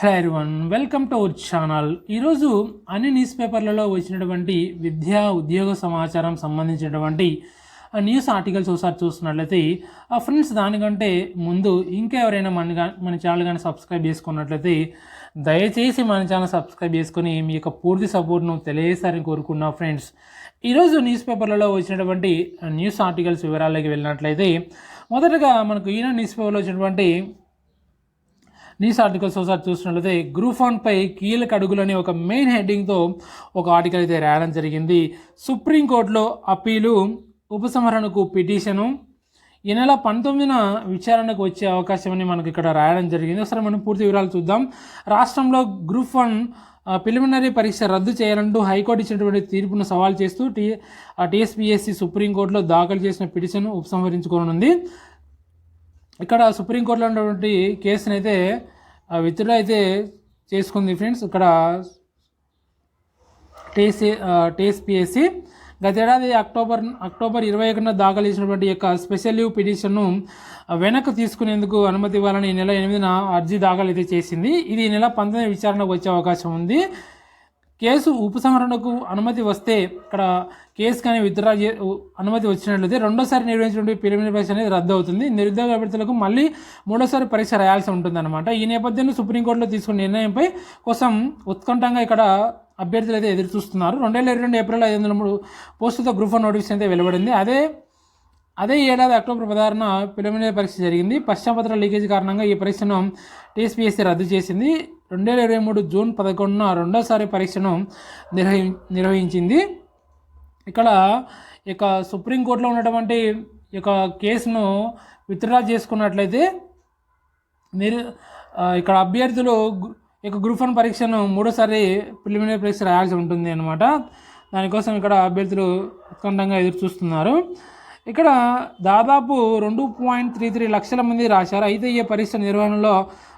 Hello everyone, welcome to our channel. ఈరోజు అన్ని news పేపర్లలో వచ్చినటువంటి విద్యా ఉద్యోగ సమాచారం సంబంధించినటువంటి న్యూస్ ఆర్టికల్స్ ఒకసారి చూస్తున్నట్లయితే ఫ్రెండ్స్, దానికంటే ముందు ఇంకా ఎవరైనా మన ఛానల్ కానీ సబ్స్క్రైబ్ చేసుకున్నట్లయితే దయచేసి మన ఛానల్ సబ్స్క్రైబ్ చేసుకొని మీ యొక్క పూర్తి సపోర్ట్ను తెలియజేస్తారని కోరుకున్నా. ఫ్రెండ్స్, ఈరోజు న్యూస్ పేపర్లలో వచ్చినటువంటి న్యూస్ ఆర్టికల్స్ వివరాల్లోకి వెళ్ళినట్లయితే మొదటగా మనకు ఈనాడు న్యూస్ పేపర్లో వచ్చినటువంటి న్యూస్ ఆర్టికల్స్ ఒకసారి చూసినట్లయితే గ్రూప్ 1 పై కీలక అడుగులని ఒక మెయిన్ హెడ్డింగ్తో ఒక ఆర్టికల్ అయితే రాయడం జరిగింది. సుప్రీంకోర్టులో అప్పీలు, ఉపసంహరణకు పిటిషను ఈ నెల 19న విచారణకు వచ్చే అవకాశం అని మనకి ఇక్కడ రాయడం జరిగింది. ఒకసారి మనం పూర్తి వివరాలు చూద్దాం. రాష్ట్రంలో గ్రూప్ 1 ప్రిలిమినరీ పరీక్ష రద్దు చేయాలంటూ హైకోర్టు ఇచ్చినటువంటి తీర్పును సవాల్ చేస్తూ టీఎస్పీఎస్సీ సుప్రీంకోర్టులో దాఖలు చేసిన పిటిషన్ ఉపసంహరించుకోనుంది. ఇక్కడ సుప్రీంకోర్టులో ఉన్నటువంటి కేసును అయితే విత్డ్రా అయితే చేసుకుంది. ఫ్రెండ్స్, ఇక్కడ టీఎస్పీఎస్సీ గతేడాది అక్టోబర్ 21న దాఖలు చేసినటువంటి యొక్క స్పెషల్ లీవ్ పిటిషన్ను వెనక్కి తీసుకునేందుకు అనుమతి ఇవ్వాలని ఈ నెల 8న అర్జీ దాఖలు అయితే చేసింది. ఇది ఈ నెల 19న విచారణకు వచ్చే అవకాశం ఉంది. కేసు ఉపసంహరణకు అనుమతి వస్తే, ఇక్కడ కేసు కానీ విత్డ్రా అనుమతి వచ్చినట్లయితే రెండోసారి నిర్వహించినటువంటి ప్రిలిమినరీ పరీక్ష అనేది రద్దు అవుతుంది. నిరుద్యోగ అభ్యర్థులకు మళ్ళీ మూడోసారి పరీక్ష రాయాల్సి ఉంటుందన్నమాట. ఈ నేపథ్యంలో సుప్రీంకోర్టులో తీసుకున్న నిర్ణయంపై కోసం ఉత్కంఠంగా ఇక్కడ అభ్యర్థులు అయితే ఎదురు చూస్తున్నారు. 2022 ఏప్రిల్ 503 పోస్టులతో గ్రూప్ 1 నోటిఫికేషన్ అయితే వెలువడింది. అదే ఏడాది అక్టోబర్ 16న ప్రిలిమినరీ పరీక్ష జరిగింది. పశ్చాపత్ర లీకేజీ కారణంగా ఈ పరీక్షను టీఎస్పీఎస్సీ రద్దు చేసింది. 2023 జూన్ 11న రెండోసారి పరీక్షను నిర్వహించింది. ఇక్కడ ఇక సుప్రీంకోర్టులో ఉన్నటువంటి ఇక కేసును విత్డ్రా చేసుకున్నట్లయితే ఇక్కడ అభ్యర్థులు ఇక గ్రూప్ 1 పరీక్షను మూడోసారి ప్రిలిమినరీ పరీక్ష రాయాల్సి ఉంటుంది అన్నమాట. దానికోసం ఇక్కడ అభ్యర్థులు ఉత్కంఠంగా ఎదురు చూస్తున్నారు. ఇక్కడ దాదాపు 2.33 లక్షల మంది రాశారు. అయితే ఈ పరీక్ష నిర్వహణలో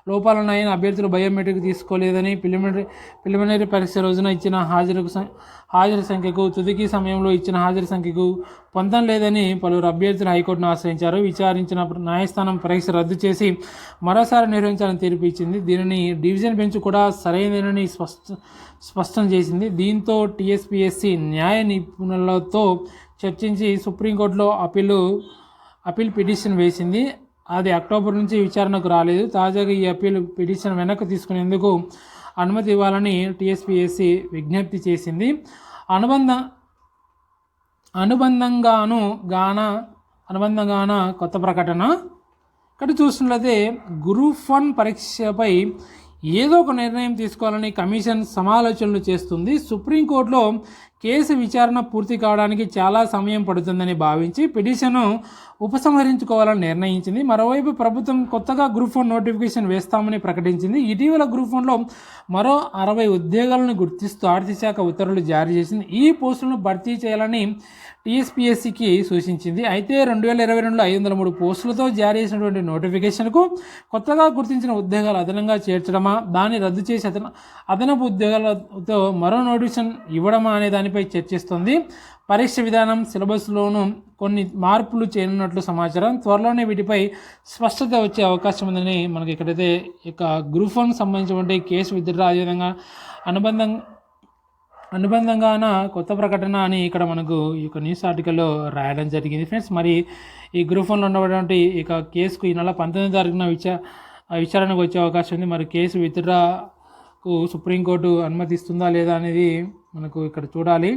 లోపాలున్నాయని అభ్యర్థులు బయోమెట్రిక్ తీసుకోలేదని, ప్రిలిమినరీ పరీక్ష రోజున ఇచ్చిన హాజరు సంఖ్యకు తుదికి సమయంలో ఇచ్చిన హాజరు సంఖ్యకు పొందం లేదని పలువురు అభ్యర్థులు హైకోర్టును ఆశ్రయించారు. విచారించిన న్యాయస్థానం పరీక్ష రద్దు చేసి మరోసారి నిర్వహించాలని తీర్పు ఇచ్చింది. దీనిని డివిజన్ బెంచ్ కూడా సరైనదని స్పష్టం చేసింది. దీంతో టీఎస్పీఎస్సీ న్యాయ నిపుణులతో చర్చించి సుప్రీంకోర్టులో అప్పీల్ పిటిషన్ వేసింది. అది అక్టోబర్ నుంచి విచారణకు రాలేదు. తాజాగా ఈ అప్పీల్ పిటిషన్ వెనక్కి తీసుకునేందుకు అనుమతి ఇవ్వాలని టీఎస్పీఎస్సీ విజ్ఞప్తి చేసింది. అనుబంధంగాన కొత్త ప్రకటన. ఇక్కడ చూసినట్లయితే గ్రూప్ 1 పరీక్షపై ఏదో ఒక నిర్ణయం తీసుకోవాలని కమిషన్ సమాలోచనలు చేస్తుంది. సుప్రీంకోర్టులో కేసు విచారణ పూర్తి కావడానికి చాలా సమయం పడుతుందని భావించి పిటిషన్ను ఉపసంహరించుకోవాలని నిర్ణయించింది. మరోవైపు ప్రభుత్వం కొత్తగా గ్రూప్ 1 నోటిఫికేషన్ వేస్తామని ప్రకటించింది. ఇటీవల గ్రూప్ 1లో మరో 60 ఉద్యోగాలను గుర్తిస్తూ ఆర్థిక శాఖ ఉత్తర్వులు జారీ చేసింది. ఈ పోస్టులను భర్తీ చేయాలని టీఎస్పీఎస్సీకి సూచించింది. అయితే 2022లో 503 పోస్టులతో జారీ చేసినటువంటి నోటిఫికేషన్కు కొత్తగా గుర్తించిన ఉద్యోగాలు అదనంగా చేర్చడమా, దాన్ని రద్దు చేసి అదనపు ఉద్యోగాలతో మరో నోటిఫికేషన్ ఇవ్వడమా అనే దానిపై చర్చిస్తుంది. పరీక్ష విధానం, సిలబస్లోనూ కొన్ని మార్పులు చేయనున్నట్లు సమాచారం. త్వరలోనే వీటిపై స్పష్టత వచ్చే అవకాశం ఉందని మనకి ఇక్కడైతే ఇక గ్రూప్ 1 సంబంధించినటువంటి కేసు విత్డ్రా, అదేవిధంగా అనుబంధంగాన కొత్త ప్రకటన అని ఇక్కడ మనకు ఈ యొక్క న్యూస్ ఆర్టికల్లో రాయడం జరిగింది. ఫ్రెండ్స్, మరి ఈ గ్రూప్ 1లో ఉన్నటువంటి ఇక కేసుకు ఈ నెల 19వ తారీఖున విచారణకు వచ్చే అవకాశం ఉంది. మరి కేసు విత్డ్రాకు సుప్రీంకోర్టు అనుమతిస్తుందా లేదా అనేది మనకు ఇక్కడ చూడాలి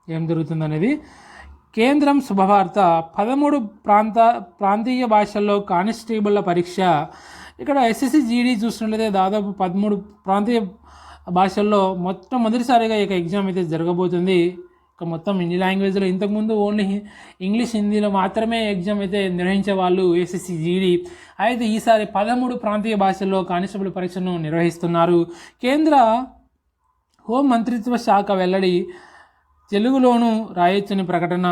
ఏం జరుగుతుంది అనేది. కేంద్రం శుభవార్త, 13 ప్రాంతీయ భాషల్లో కానిస్టేబుల్ల పరీక్ష. ఇక్కడ ఎస్ఎస్సి జీడీ చూసినట్లయితే దాదాపు 13 ప్రాంతీయ భాషల్లో మొట్టమొదటిసారిగా ఇక ఎగ్జామ్ అయితే జరగబోతుంది. ఇక మొత్తం ఇన్ని లాంగ్వేజ్లో, ఇంతకుముందు ఓన్లీ ఇంగ్లీష్, హిందీలో మాత్రమే ఎగ్జామ్ అయితే నిర్వహించే వాళ్ళు ఎస్ఎస్సి జీడీ. అయితే ఈసారి 13 ప్రాంతీయ భాషల్లో కానిస్టేబుల్ పరీక్షను నిర్వహిస్తున్నారు. కేంద్ర హోం మంత్రిత్వ శాఖ వెల్లడి. తెలుగులోనూ రాయొచ్చని ప్రకటన.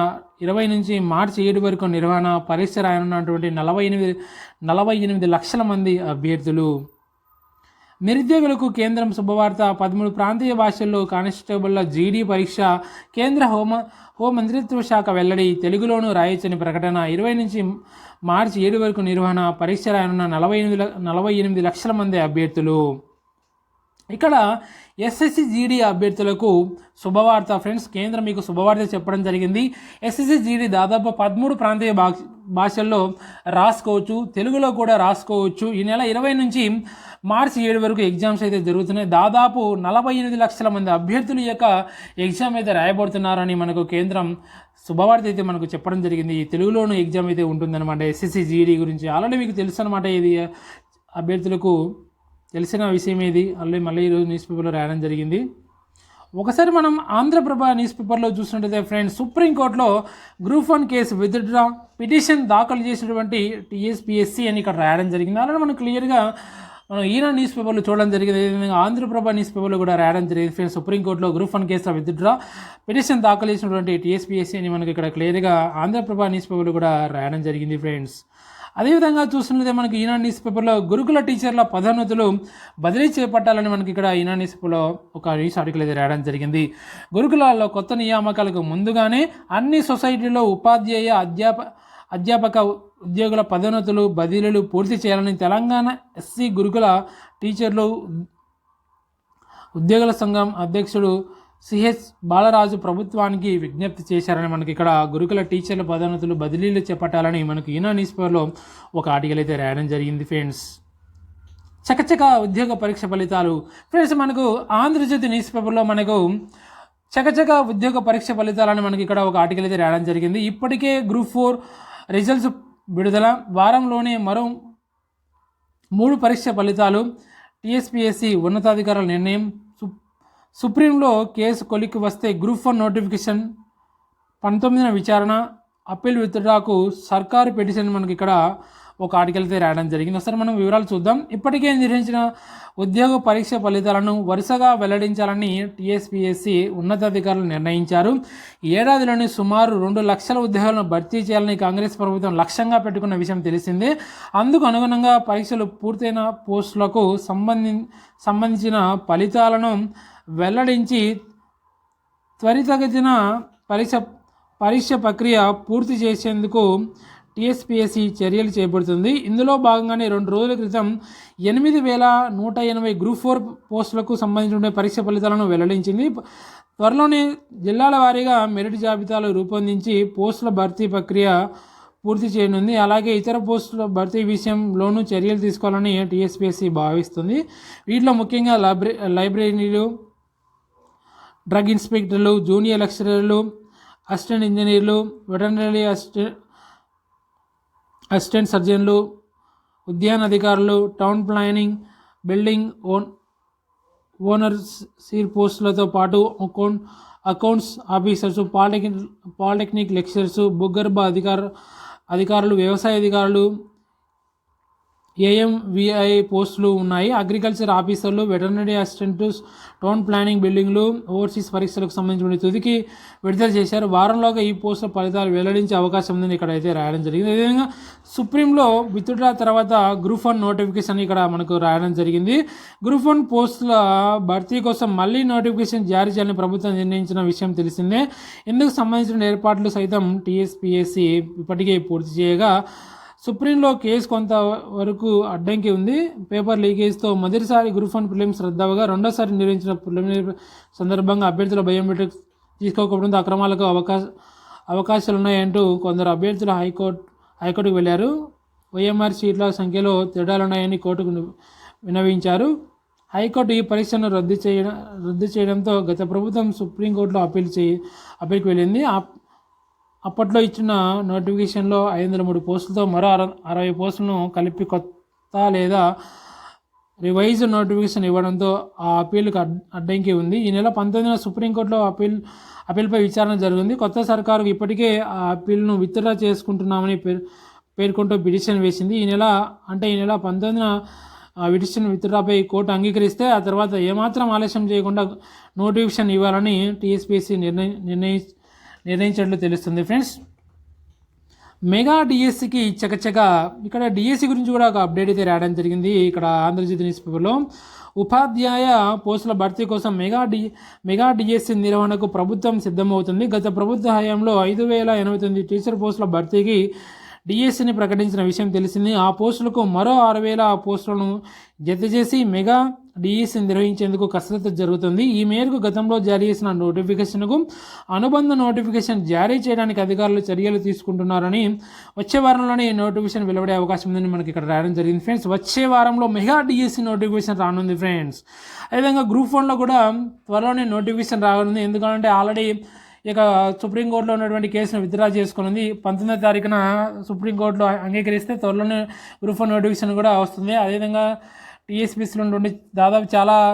20 నుంచి మార్చి 7 వరకు నిర్వహణ. పరీక్ష రాయనున్నటువంటి 48 లక్షల మంది అభ్యర్థులు. నిరుద్యోగులకు కేంద్రం శుభవార్త, 13 ప్రాంతీయ భాషల్లో కానిస్టేబుల్ల జీడీ పరీక్ష. కేంద్ర హోం మంత్రిత్వ శాఖ వెల్లడి. తెలుగులోనూ రాయొచ్చని ప్రకటన. 20 నుంచి మార్చి 7 వరకు నిర్వహణ. పరీక్ష రాయనున్న 48 లక్షల మంది అభ్యర్థులు. ఇక్కడ ఎస్ఎస్సి జీడీ అభ్యర్థులకు శుభవార్త ఫ్రెండ్స్. కేంద్రం మీకు శుభవార్త చెప్పడం జరిగింది. ఎస్ఎస్సి జీడీ దాదాపు 13 ప్రాంతీయ భాషల్లో రాసుకోవచ్చు, తెలుగులో కూడా రాసుకోవచ్చు. ఈ నెల 20 నుంచి మార్చి 7 వరకు ఎగ్జామ్స్ అయితే జరుగుతున్నాయి. దాదాపు 48 లక్షల మంది అభ్యర్థుల యొక్క ఎగ్జామ్ అయితే రాయబడుతున్నారని మనకు కేంద్రం శుభవార్త అయితే మనకు చెప్పడం జరిగింది. ఈ తెలుగులోనూ ఎగ్జామ్ అయితే ఉంటుందన్నమాట ఎస్ఎస్సి జీడీ గురించి. ఆల్రెడీ మీకు తెలుసు అనమాట, ఇది అభ్యర్థులకు తెలిసిన విషయం ఏది. మళ్ళీ ఈరోజు న్యూస్ పేపర్లో రాయడం జరిగింది. ఒకసారి మనం ఆంధ్రప్రభ న్యూస్ పేపర్లో చూసినట్టయితే ఫ్రెండ్స్, సుప్రీంకోర్టులో గ్రూప్ 1 కేసు విత్డ్రా పిటిషన్ దాఖలు చేసినటువంటి టీఎస్పీఎస్సీ అని ఇక్కడ రాయడం జరిగింది. అలానే మనం క్లియర్గా మనం ఈనాడు న్యూస్ పేపర్లో చూడడం జరిగింది. అదేవిధంగా ఆంధ్రప్రభ న్యూస్ పేపర్లో కూడా రాయడం జరిగింది ఫ్రెండ్స్. సుప్రీంకోర్టులో గ్రూప్ 1 కేసు విత్డ్రా పిటిషన్ దాఖలు చేసినటువంటి టీఎస్పీఎస్సీ అని మనకి ఇక్కడ క్లియర్గా ఆంధ్రప్రభ న్యూస్ పేపర్లో కూడా రాయడం జరిగింది ఫ్రెండ్స్. అదేవిధంగా చూస్తున్నదే మనకి ఈనాడు న్యూస్ పేపర్లో గురుకుల టీచర్ల పదోన్నతులు బదిలీ చేపట్టాలని మనకి ఇక్కడ ఈనాడు న్యూస్ పేపర్లో ఒక న్యూస్ ఆర్టికల్ అయితే రాయడం జరిగింది. గురుకులాల్లో కొత్త నియామకాలకు ముందుగానే అన్ని సొసైటీల్లో ఉపాధ్యాయ అధ్యాపక ఉద్యోగుల పదోన్నతులు బదిలీలు పూర్తి చేయాలని తెలంగాణ ఎస్సీ గురుకుల టీచర్లు ఉద్యోగుల సంఘం అధ్యక్షుడు సిహెచ్ బాలరాజు ప్రభుత్వానికి విజ్ఞప్తి చేశారని మనకి ఇక్కడ గురుకుల టీచర్ల పదోన్నతులు బదిలీలు చేపట్టాలని మనకు ఈనాడు న్యూస్ పేపర్లో ఒక ఆర్టికల్ అయితే రాయడం జరిగింది ఫ్రెండ్స్. చకచక ఉద్యోగ పరీక్ష ఫలితాలు ఫ్రెండ్స్, మనకు ఆంధ్రజ్యోతి న్యూస్ పేపర్లో మనకు చకచక ఉద్యోగ పరీక్ష ఫలితాలని మనకి ఇక్కడ ఒక ఆర్టికల్ అయితే రాయడం జరిగింది. ఇప్పటికే గ్రూప్ 4 రిజల్ట్స్ విడుదల, వారంలోనే మరో 3 పరీక్ష ఫలితాలు, టీఎస్పీఎస్సీ ఉన్నతాధికారుల నిర్ణయం, సుప్రీంలో కేసు కొలిక్కి వస్తే గ్రూప్ 1 నోటిఫికేషన్, 19న విచారణ, అప్పీల్ విత్డ్రాకు సర్కారు పిటిషన్ మనకి ఇక్కడ ఒక ఆర్టికల్ అయితే రాయడం జరిగింది. ఒకసారి మనం వివరాలు చూద్దాం. ఇప్పటికే నిర్వహించిన ఉద్యోగ పరీక్ష ఫలితాలను వరుసగా వెల్లడించాలని టీఎస్పీఎస్సీ ఉన్నతాధికారులు నిర్ణయించారు. ఏడాదిలోని సుమారు 2 లక్షల ఉద్యోగాలను భర్తీ చేయాలని కాంగ్రెస్ ప్రభుత్వం లక్ష్యంగా పెట్టుకున్న విషయం తెలిసిందే. అందుకు అనుగుణంగా పరీక్షలు పూర్తయిన పోస్టులకు సంబంధించిన ఫలితాలను వెల్లడించి త్వరితగతిన పరీక్ష ప్రక్రియ పూర్తి చేసేందుకు టీఎస్పీఎస్సీ చర్యలు చేపడుతుంది. ఇందులో భాగంగానే 2 రోజుల క్రితం 8,180 గ్రూప్ 4 పోస్టులకు సంబంధించిన పరీక్ష ఫలితాలను వెల్లడించింది. త్వరలోనే జిల్లాల వారీగా మెరిట్ జాబితాలు రూపొందించి పోస్టుల భర్తీ ప్రక్రియ పూర్తి చేయనుంది. అలాగే ఇతర పోస్టుల భర్తీ విషయంలోనూ చర్యలు తీసుకోవాలని టీఎస్పీఎస్సీ భావిస్తుంది. వీటిలో ముఖ్యంగా లైబ్రరీలు, డ్రగ్ ఇన్స్పెక్టర్లు, జూనియర్ లెక్చరర్లు, అసిస్టెంట్ ఇంజనీర్లు, వెటర్నరీ అసిస్టెంట్ సర్జన్లు, ఉద్యాన అధికారులు, టౌన్ ప్లానింగ్, బిల్డింగ్ ఓనర్షిప్ పోస్టులతో పాటు అకౌంట్స్ ఆఫీసర్స్, పాలిటెక్నిక్ లెక్చరర్స్, భూగర్భ అధికారులు, వ్యవసాయ అధికారులు, ఏఎంవిఐ పోస్టులు ఉన్నాయి. అగ్రికల్చర్ ఆఫీసర్లు, వెటర్నరీ అసిస్టెంట్స్, టౌన్ ప్లానింగ్, బిల్డింగ్లు, ఓవర్సీస్ పరీక్షలకు సంబంధించిన తుదికి విడుదల చేశారు. వారంలోగా ఈ పోస్టుల ఫలితాలు వెల్లడించే అవకాశం ఉందని ఇక్కడ అయితే రాయడం జరిగింది. అదేవిధంగా సుప్రీంలో విత్డ్రా తర్వాత గ్రూప్ 1 నోటిఫికేషన్ ఇక్కడ మనకు రాయడం జరిగింది. గ్రూప్ 1 పోస్టుల భర్తీ కోసం మళ్ళీ నోటిఫికేషన్ జారీ చేయాలని ప్రభుత్వం నిర్ణయించిన విషయం తెలిసిందే. ఇందుకు సంబంధించిన ఏర్పాట్లు సైతం టీఎస్పీఎస్సీ ఇప్పటికే పూర్తి చేయగా సుప్రీంలో కేసు కొంతవరకు అడ్డంకి ఉంది. పేపర్ లీకేజ్తో మొదటిసారి గ్రూప్ 1 ప్రిలిమ్స్ రద్దవగా రెండోసారి నిర్వహించిన ప్రిలిమినరీ సందర్భంగా అభ్యర్థుల బయోమెట్రిక్స్ తీసుకోకపోవడంతో అక్రమాలకు అవకాశాలు ఉన్నాయంటూ కొందరు అభ్యర్థులు హైకోర్టుకు వెళ్లారు. ఓఎంఆర్ సీట్ల సంఖ్యలో తేడాలున్నాయని కోర్టుకు విన్నవించారు. హైకోర్టు ఈ పరీక్షను రద్దు చేయడంతో గత ప్రభుత్వం సుప్రీంకోర్టులో అప్పీల్కి వెళ్ళింది. అప్పట్లో ఇచ్చిన నోటిఫికేషన్లో 503 పోస్టులతో మరో 60 పోస్టులను కలిపి కొత్త లేదా రివైజ్ నోటిఫికేషన్ ఇవ్వడంతో ఆ అప్పీల్కి అడ్డంకి ఉంది. ఈ నెల 19న సుప్రీంకోర్టులో అప్పీల్పై విచారణ జరిగింది. కొత్త సర్కారు ఇప్పటికే ఆ అప్పీల్ను విత్డ్రా చేసుకుంటున్నామని పేర్కొంటూ పిటిషన్ వేసింది. ఈ నెల 19న పిటిషన్ విత్డ్రాపై కోర్టు అంగీకరిస్తే ఆ తర్వాత ఏమాత్రం ఆలస్యం చేయకుండా నోటిఫికేషన్ ఇవ్వాలని టీఎస్పీఎస్సీ నిర్ణయించినట్లు తెలుస్తుంది ఫ్రెండ్స్. మెగా డిఎస్సికి చకచక ఇక్కడ డిఎస్సి గురించి కూడా ఒక అప్డేట్ అయితే రావడం జరిగింది. ఇక్కడ ఆంధ్రజ్యోతి న్యూస్ పేపర్లో ఉపాధ్యాయ పోస్టుల భర్తీ కోసం మెగా డిఎస్సి నిర్వహణకు ప్రభుత్వం సిద్ధమవుతుంది. గత ప్రభుత్వ హయాంలో 5,089 టీచర్ పోస్టుల భర్తీకి డిఎస్సిని ప్రకటించిన విషయం తెలిసింది. ఆ పోస్టులకు మరో 6,000 పోస్టులను జత చేసి మెగా డిఈసి నిర్వహించేందుకు కసరత్తు జరుగుతుంది. ఈ మేరకు గతంలో జారీ చేసిన నోటిఫికేషన్కు అనుబంధ నోటిఫికేషన్ జారీ చేయడానికి అధికారులు చర్యలు తీసుకుంటున్నారని వచ్చే వారంలోనే ఈ నోటిఫికేషన్ వెలువడే అవకాశం ఉందని మనకి ఇక్కడ రాయడం జరిగింది ఫ్రెండ్స్. వచ్చే వారంలో మెగా డిఈసి నోటిఫికేషన్ రానుంది ఫ్రెండ్స్. అదేవిధంగా గ్రూప్ 1లో కూడా త్వరలోనే నోటిఫికేషన్ రానుంది. ఎందుకంటే ఆల్రెడీ ఇక సుప్రీంకోర్టులో ఉన్నటువంటి కేసును విత్డ్రా చేసుకుని 19వ తారీఖున సుప్రీంకోర్టులో అంగీకరిస్తే త్వరలోనే గ్రూప్ 1 నోటిఫికేషన్ కూడా వస్తుంది. అదేవిధంగా టీఎస్పీసీలో నుండి దాదాపు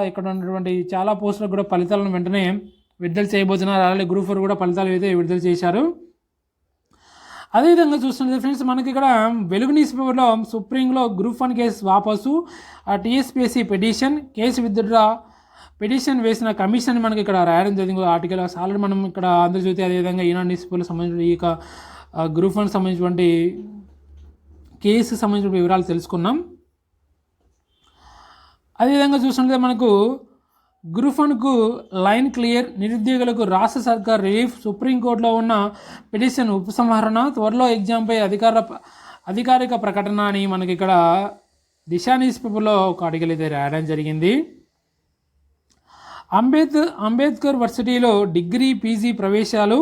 ఇక్కడ ఉన్నటువంటి చాలా పోస్టులకు కూడా ఫలితాలను వెంటనే విడుదల చేయబోతున్నారు. అలాగే గ్రూప్ 4 కూడా ఫలితాలు అయితే విడుదల చేశారు. అదేవిధంగా చూస్తుంటే ఫ్రెండ్స్ మనకి ఇక్కడ వెలుగు న్యూస్ పేపర్లో సుప్రీంలో గ్రూప్ 1 కేసు వాపసు, టీఎస్పీఎస్సీ కేసు విత్డ్రా పిటిషన్ వేసిన కమిషన్ మనకి ఇక్కడ రాయడం జరిగింది ఆర్టికల్. ఆల్రెడీ మనం ఇక్కడ ఆంధ్రజ్యోతి అదేవిధంగా ఈనాడు న్యూస్ పేపర్కి సంబంధించిన ఈ గ్రూప్ 1 సంబంధించినటువంటి కేసుకు సంబంధించిన వివరాలు తెలుసుకున్నాం. అదేవిధంగా చూస్తుంటే మనకు గ్రూప్ 1కు లైన్ క్లియర్, నిరుద్యోగులకు రాష్ట్ర సర్కార్ రిలీఫ్, సుప్రీంకోర్టులో ఉన్న పిటిషన్ ఉపసంహరణ, త్వరలో ఎగ్జామ్పై అధికారిక ప్రకటన అని మనకి ఇక్కడ దిశా న్యూస్ పేపర్లో ఒక ఆర్టికల్ అయితే రాయడం జరిగింది. అంబేద్కర్ వర్సిటీలో డిగ్రీ పీజీ ప్రవేశాలు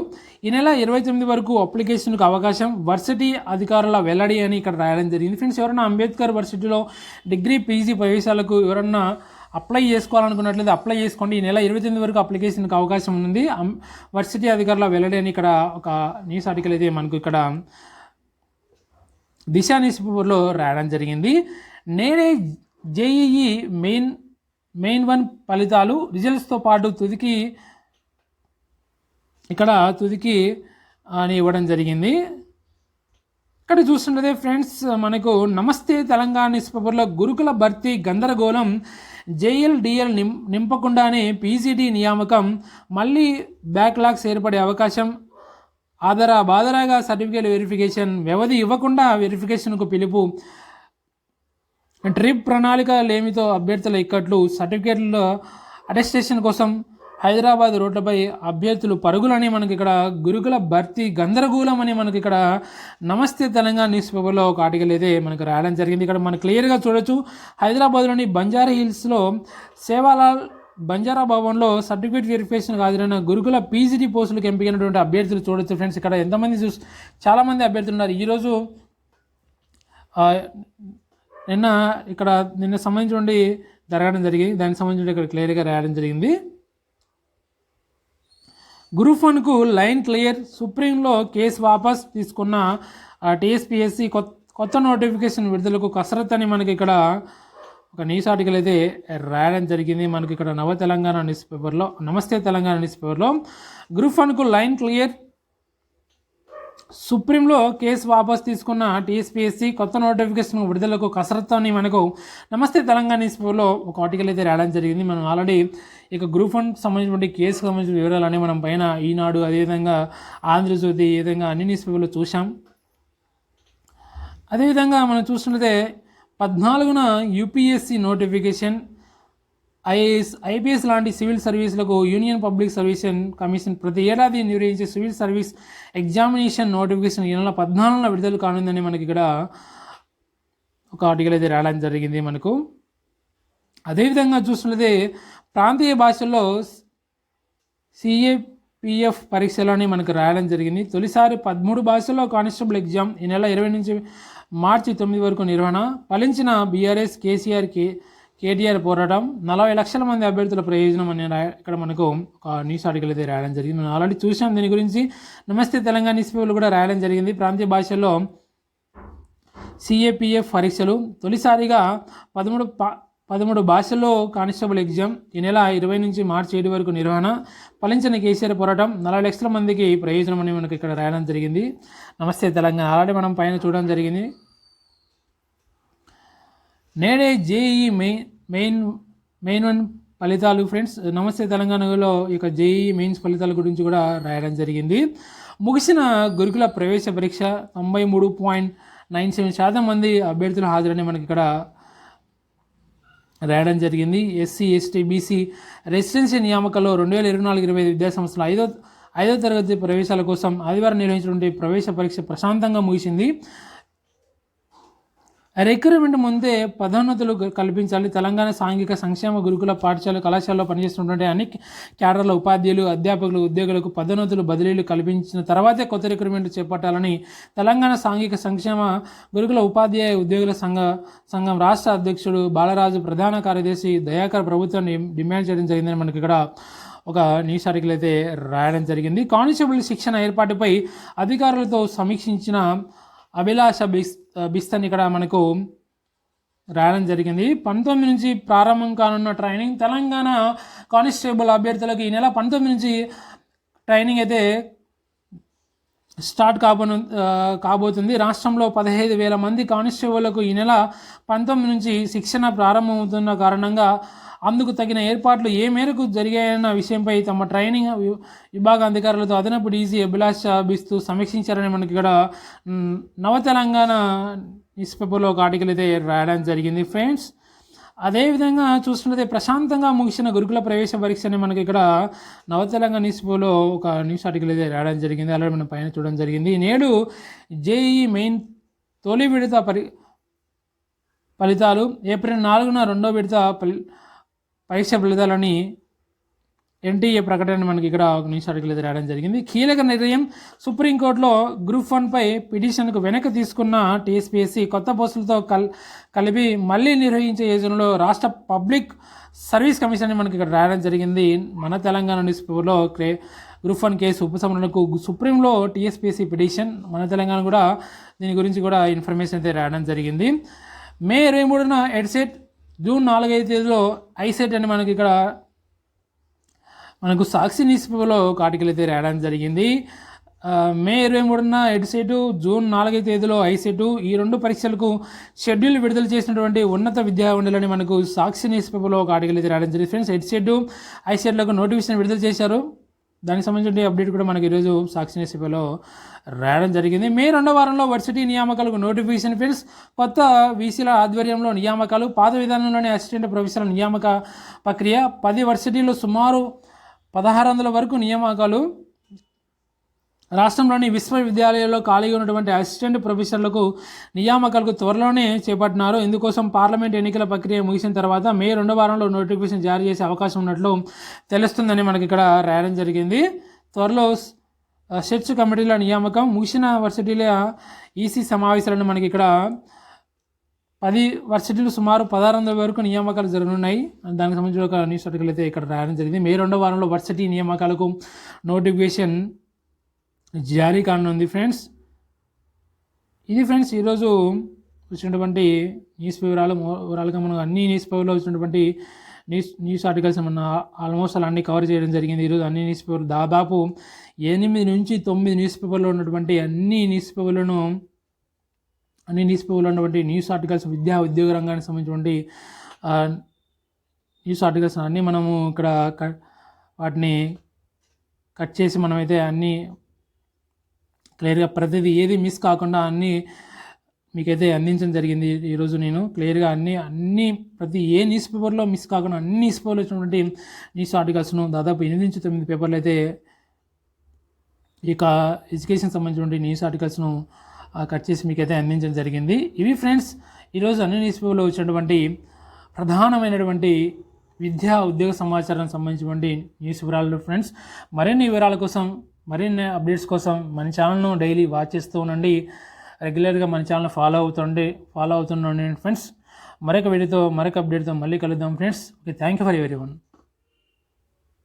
ఈ నెల 29 వరకు అప్లికేషన్కు అవకాశం, వర్సిటీ అధికారుల వెల్లడి అని ఇక్కడ రాయడం జరిగింది ఫ్రెండ్స్. ఎవరైనా అంబేద్కర్ వర్సిటీలో డిగ్రీ పీజీ ప్రవేశాలకు ఎవరన్నా అప్లై చేసుకోవాలనుకున్నట్లయితే అప్లై చేసుకోండి. ఈ నెల 29 వరకు అప్లికేషన్కి అవకాశం ఉంది. వర్సిటీ అధికారుల వెల్లడి అని ఇక్కడ ఒక న్యూస్ ఆర్టికల్ అయితే మనకు ఇక్కడ దిశా న్యూస్ పేపర్లో రాయడం జరిగింది. నేనే జేఈఈ మెయిన్ 1 ఫలితాలు రిజల్ట్స్తో పాటు తుదికి అని ఇవ్వడం జరిగింది. ఇక్కడ చూస్తుంటే ఫ్రెండ్స్ మనకు నమస్తే తెలంగాణ న్యూస్ పేపర్లో గురుకుల భర్తీ గందరగోళం, జేఎల్డిఎల్ నింపకుండానే పీజీడీ నియామకం, మళ్ళీ బ్యాక్లాగ్స్ ఏర్పడే అవకాశం, బాదరాగా సర్టిఫికేట్ వెరిఫికేషన్, వ్యవధి ఇవ్వకుండా వెరిఫికేషన్కు పిలుపు, ట్రిప్ ప్రణాళిక లేమితో అభ్యర్థుల ఇక్కట్లు, సర్టిఫికేట్ల అటెస్టేషన్ కోసం హైదరాబాద్ రోడ్లపై అభ్యర్థులు పరుగులని మనకి ఇక్కడ గురుకుల భర్తీ గందరగోళం అని మనకి ఇక్కడ నమస్తే తెలంగాణ న్యూస్ పేపర్లో ఒక ఆర్టికల్ అయితే మనకు రాయడం జరిగింది. ఇక్కడ మనం క్లియర్గా చూడొచ్చు. హైదరాబాద్లోని బంజారా హిల్స్లో సేవాలాల్ బంజారా భవన్లో సర్టిఫికేట్ వెరిఫికేషన్ హాజరైన గురుకుల పీజీడీ పోస్టులకు ఎంపికైనటువంటి అభ్యర్థులు చూడొచ్చు ఫ్రెండ్స్. ఇక్కడ ఎంతమంది చాలామంది అభ్యర్థులు ఉన్నారు. ఈరోజు నిన్న సంబంధించి జరగడం జరిగింది. దానికి సంబంధించి ఇక్కడ క్లియర్గా రాయడం జరిగింది. గ్రూప్ 1కు లైన్ క్లియర్, సుప్రీంలో కేసు వాపస్ తీసుకున్న టీఎస్పీఎస్సీ కొత్త నోటిఫికేషన్ విడుదలకు కసరత్ అని మనకి ఇక్కడ ఒక న్యూస్ ఆర్టికల్ అయితే రాయడం జరిగింది. మనకి ఇక్కడ నమస్తే తెలంగాణ న్యూస్ పేపర్లో గ్రూప్ 1కు లైన్ క్లియర్, సుప్రీంలో కేసు వాపస్ తీసుకున్న టీఎస్పీఎస్సీ కొత్త నోటిఫికేషన్ విడుదలకు కసరత్తు అని మనకు నమస్తే తెలంగాణ న్యూస్ పేపర్లో ఒక ఆర్టికల్ అయితే రాయడం జరిగింది. మనం ఆల్రెడీ గ్రూప్ 1 సంబంధించిన కేసుకు సంబంధించిన వివరాలన్నీ మనం పైన ఈనాడు అదేవిధంగా ఆంధ్రజ్యోతి ఈ విధంగా అన్ని న్యూస్ పేపర్లో చూసాం. అదేవిధంగా మనం చూస్తుంటే 14న యూపీఎస్సీ నోటిఫికేషన్, ఐపీఎస్ లాంటి సివిల్ సర్వీసులకు యూనియన్ పబ్లిక్ సర్వీస్ కమిషన్ ప్రతి ఏడాది నిర్వహించే సివిల్ సర్వీస్ ఎగ్జామినేషన్ నోటిఫికేషన్ ఈ నెల 14న విడుదల కానుందని మనకి ఇక్కడ ఒక ఆర్టికల్ అయితే రాయడం జరిగింది మనకు. అదేవిధంగా చూస్తున్నదే ప్రాంతీయ భాషల్లో సిఏపిఎఫ్ పరీక్షలని మనకు రాయడం జరిగింది. తొలిసారి 13 భాషల్లో కానిస్టేబుల్ ఎగ్జామ్ ఈ నెల 20 నుంచి మార్చి 9 వరకు నిర్వహణ, ఫలించిన బీఆర్ఎస్ కేటీఆర్ పోరాటం, 40 లక్షల మంది అభ్యర్థుల ప్రయోజనం అనే ఇక్కడ మనకు ఒక న్యూస్ ఆర్టికల్ అయితే రాయడం జరిగింది. మనం ఆల్రెడీ చూసాం దీని గురించి. నమస్తే తెలంగాణ న్యూస్ పేపర్లు కూడా రాయడం జరిగింది. ప్రాంతీయ భాషల్లో సిఏపిఎఫ్ పరీక్షలు తొలిసారిగా 13 భాషల్లో కానిస్టేబుల్ ఎగ్జామ్ ఈ నెల 20 నుంచి మార్చి 7 వరకు నిర్వహణ, ఫలించిన కేసీఆర్ పోరాటం, 40 లక్షల మందికి ప్రయోజనం అని మనకి ఇక్కడ రాయడం జరిగింది. నమస్తే తెలంగాణ ఆల్రెడీ మనం పైన చూడడం జరిగింది. నేడే జేఈఈ మెయిన్ 1 ఫలితాలు ఫ్రెండ్స్. నమస్తే తెలంగాణలో జేఈఈ మెయిన్స్ ఫలితాల గురించి కూడా రాయడం జరిగింది. ముగిసిన గురుకుల ప్రవేశ పరీక్ష 93.97% మంది అభ్యర్థులు హాజరని మనకి ఇక్కడ రాయడం జరిగింది. ఎస్సీ ఎస్టీ బీసీ రెసిడెన్సీ నియామకాల్లో 2024-25 విద్యాసంస్థల ఐదో తరగతి ప్రవేశాల కోసం ఆదివారం నిర్వహించినటువంటి ప్రవేశ పరీక్ష ప్రశాంతంగా ముగిసింది. రిక్రూట్మెంట్ ముందే పదోన్నతులు కల్పించాలి. తెలంగాణ సాంఘిక సంక్షేమ గురుకుల పాఠశాల కళాశాలలో పనిచేస్తున్నటువంటి అన్ని క్యాడర్ల ఉపాధ్యాయులు, అధ్యాపకులు, ఉద్యోగులకు పదోన్నతులు బదిలీలు కల్పించిన తర్వాతే కొత్త రిక్రూట్మెంట్ చేపట్టాలని తెలంగాణ సాంఘిక సంక్షేమ గురుకుల ఉపాధ్యాయ ఉద్యోగుల సంఘం రాష్ట్ర అధ్యక్షుడు బాలరాజు, ప్రధాన కార్యదర్శి దయాకర్ ప్రభుత్వాన్ని డిమాండ్ చేయడం జరిగిందని మనకి ఇక్కడ ఒక న్యూస్ ఆర్టికల్ అయితే రాయడం జరిగింది. కానిస్టేబుల్ శిక్షణ ఏర్పాటుపై అధికారులతో సమీక్షించిన అభిలాష బిస్తన్ ఇక్కడ మనకు రాయడం జరిగింది. 19 నుంచి ప్రారంభం కానున్న ట్రైనింగ్ తెలంగాణ కానిస్టేబుల్ అభ్యర్థులకు ఈ నెల 19 నుంచి ట్రైనింగ్ అయితే స్టార్ట్ కాబోతుంది. రాష్ట్రంలో 15,000 మంది కానిస్టేబుళ్లకు ఈ నెల 19 నుంచి శిక్షణ ప్రారంభమవుతున్న కారణంగా అందుకు తగిన ఏర్పాట్లు ఏ మేరకు జరిగాయన్న విషయంపై తమ ట్రైనింగ్ విభాగ అధికారులతో అదనపు డీసీ అభిలాష బిస్తూ సమీక్షించారని మనకి ఇక్కడ నవ తెలంగాణ న్యూస్ పేపర్లో ఒక ఆర్టికల్ అయితే రాయడం జరిగింది ఫ్రెండ్స్. అదేవిధంగా చూస్తున్నది ప్రశాంతంగా ముగిసిన గురుకుల ప్రవేశ పరీక్షని మనకి ఇక్కడ నవ తెలంగాణ న్యూస్ పేపర్లో ఒక న్యూస్ ఆర్టికల్ అయితే రాయడం జరిగింది. అలాగే మనం పైన చూడడం జరిగింది. నేడు జేఈ మెయిన్ తొలి విడత ఫలితాలు, ఏప్రిల్ 4న రెండో విడత పరీక్ష ఫలితాలని ఎన్టీఏ ప్రకటన మనకి ఇక్కడ ఒక న్యూస్ ఆర్టికల్ అయితే రాయడం జరిగింది. కీలక నిర్ణయం, సుప్రీంకోర్టులో గ్రూప్ 1పై పిటిషన్కు వెనక్కి తీసుకున్న టీఎస్పీఎస్సీ కొత్త పోస్టులతో కలిపి మళ్ళీ నిర్వహించే యోజనలో రాష్ట్ర పబ్లిక్ సర్వీస్ కమిషన్ మనకి ఇక్కడ రాయడం జరిగింది. మన తెలంగాణ న్యూస్ పేపర్లో గ్రూప్ 1 కేసు ఉపసంహరణకు సుప్రీంలో టీఎస్పీఎస్సీ పిటిషన్, మన తెలంగాణ కూడా దీని గురించి కూడా ఇన్ఫర్మేషన్ అయితే రాయడం జరిగింది. మే 23న ఎడ్సెట్, జూన్ 4వ తేదీలో ఐసెట్ అని మనకి ఇక్కడ మనకు సాక్షి న్యూస్ పేపర్లో ఒక ఆర్టికల్ అయితే రాయడం జరిగింది. మే 23న ఎడ్సెట్, జూన్ 4వ తేదీలో ఐసెట్, ఈ 2 పరీక్షలకు షెడ్యూల్ విడుదల చేసినటువంటి ఉన్నత విద్యా మండలిని మనకు సాక్షి న్యూస్ పేపర్లో ఒక ఆర్టికల్ అయితే రాయడం జరిగింది ఫ్రెండ్స్. ఎడ్సెట్, ఐసెట్లకు నోటిఫికేషన్ విడుదల చేశారు. దానికి సంబంధించిన అప్డేట్ కూడా మనకి ఈరోజు సాక్షి న్యూస్ పేపర్లో రాయడం జరిగింది. మే 2వ వారంలో వర్సిటీ నియామకాలకు నోటిఫికేషన్ ఫ్రెండ్స్. కొత్త వీసీల ఆధ్వర్యంలో నియామకాలు, పాత విధానంలోని అసిస్టెంట్ ప్రొఫెసర్ నియామక ప్రక్రియ. 10 వర్సిటీల్లో సుమారు 1600 వరకు నియామకాలు. రాష్ట్రంలోని విశ్వవిద్యాలయాల్లో ఖాళీగా ఉన్నటువంటి అసిస్టెంట్ ప్రొఫెసర్లకు నియామకాలకు త్వరలోనే చేపట్టినారు. ఇందుకోసం పార్లమెంట్ ఎన్నికల ప్రక్రియ ముగిసిన తర్వాత మే 2వ వారంలో నోటిఫికేషన్ జారీ చేసే అవకాశం ఉన్నట్లు తెలుస్తుందని మనకి ఇక్కడ రాయడం జరిగింది. త్వరలో సెర్చ్ కమిటీల నియామకం, ముగిసిన వర్సిటీల ఈసీ సమావేశాలను మనకి ఇక్కడ 10 వర్సిటీలు సుమారు 1600 వరకు నియామకాలు జరగనున్నాయి. దానికి సంబంధించిన ఒక న్యూస్ ఆర్టికల్ అయితే ఇక్కడ రాయడం జరిగింది. మే 2వ వారంలో వర్సిటీ నియామకాలకు నోటిఫికేషన్ జారీ కానుంది ఫ్రెండ్స్. ఇది ఫ్రెండ్స్ ఈరోజు వచ్చినటువంటి న్యూస్ వివరాలుగా మనం అన్ని న్యూస్ పేపర్లో వచ్చినటువంటి న్యూస్ ఆర్టికల్స్ మన ఆల్మోస్ట్ అలా అన్ని కవర్ చేయడం జరిగింది. ఈరోజు అన్ని న్యూస్ పేపర్ దాదాపు 8 నుంచి 9 న్యూస్ పేపర్లో ఉన్నటువంటి అన్ని న్యూస్ పేపర్లో ఉన్నటువంటి న్యూస్ ఆర్టికల్స్, విద్యా ఉద్యోగ రంగానికి సంబంధించినటువంటి న్యూస్ ఆర్టికల్స్ అన్నీ మనము ఇక్కడ వాటిని కట్ చేసి మనమైతే అన్నీ క్లియర్గా ప్రతిదీ ఏది మిస్ కాకుండా అన్నీ మీకైతే అందించడం జరిగింది. ఈరోజు నేను క్లియర్గా అన్ని ప్రతి ఏ న్యూస్ పేపర్లో మిస్ కాకుండా అన్ని న్యూస్ పేపర్లో వచ్చినటువంటి న్యూస్ ఆర్టికల్స్ను దాదాపు 8 నుంచి 9 పేపర్లు అయితే ఇక ఎడ్యుకేషన్ సంబంధించినటువంటి న్యూస్ ఆర్టికల్స్ను కట్ చేసి మీకైతే అందించడం జరిగింది. ఇవి ఫ్రెండ్స్ ఈరోజు అన్ని న్యూస్ పేపర్లో వచ్చినటువంటి ప్రధానమైనటువంటి విద్యా ఉద్యోగ సమాచారానికి సంబంధించినటువంటి న్యూస్ వివరాలు ఫ్రెండ్స్. మరిన్ని వివరాల కోసం, మరిన్ని అప్డేట్స్ కోసం మన ఛానల్ను డైలీ వాచ్ చేస్తూ ఉండండి. రెగ్యులర్గా మన ఛానల్ ఫాలో అవుతుండండి ఫ్రెండ్స్. మరొక వీడియోతో మరొక అప్డేట్తో మళ్ళీ కలుద్దాం friends. Okay, thank you for everyone.